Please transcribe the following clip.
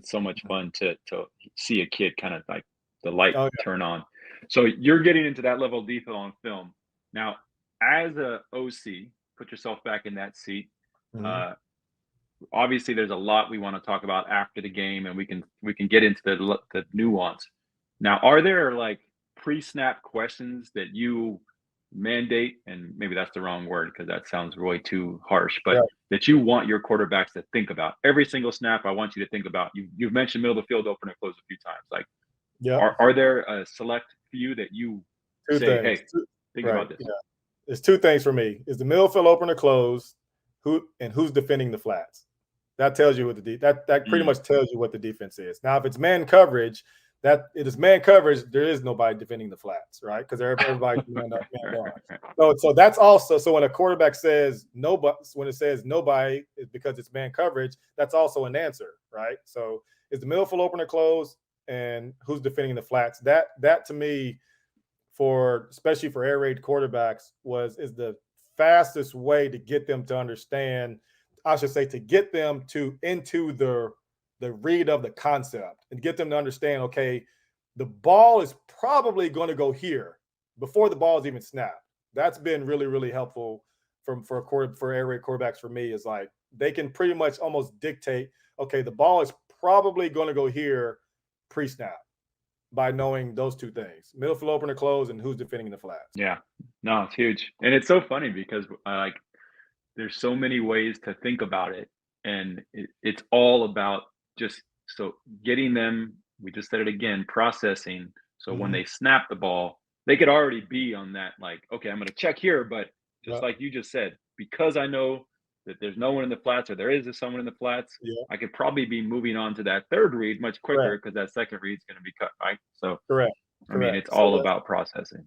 It's so much fun to see a kid kind of like the light Oh turn on. So you're getting into that level of detail on film. Now, as a OC, put yourself back in that seat. yeah. Mhm. Uh, Obviously, there's a lot we want to talk about after the game, and we can get into the nuance. Now, are there like pre-snap questions that you mandate, and maybe that's the wrong word because that sounds way too harsh, but Yeah. that you want your quarterbacks to think about every single snap? I want you to think about. You've mentioned middle of the field open and close a few times. Like, Yep. are there a select few that you Two say, things. hey, think Right. about this? Yeah. It's two things for me. Is the middle field open or closed? Who's defending the flats? That tells you what that pretty Mm. much tells you what the defense is. Now, if it's man coverage, that it is man coverage, there is nobody defending the flats, right? Because everybody's man up, man down. So that's also so when a quarterback says nobody, when it says nobody is because it's man coverage, that's also an answer, right? So is the middle field open or closed, and who's defending the flats? That to me, for especially for air raid quarterbacks, is the fastest way to get them to understand. I should say to get them to into the read of the concept and get them to understand. Okay, the ball is probably going to go here before the ball is even snapped. That's been really really helpful for air raid quarterbacks for me. Is like they can pretty much almost dictate. Okay, the ball is probably going to go here pre-snap by knowing those two things: middle field open or close, and who's defending the flats. Yeah, no, it's huge, and it's so funny because like there's so many ways to think about it, and it's all about just so getting them. We just said it again, processing. So when Mhm. they snap the ball, they could already be on that. Like, okay, I'm going to check here, but just Yeah, like you just said, because I know that there's no one in the flats or there is someone in the flats, yeah, I could probably be moving on to that third read much quicker correct, because that second read is going to be cut, right? So correct, I mean, it's correct. So all the about processing.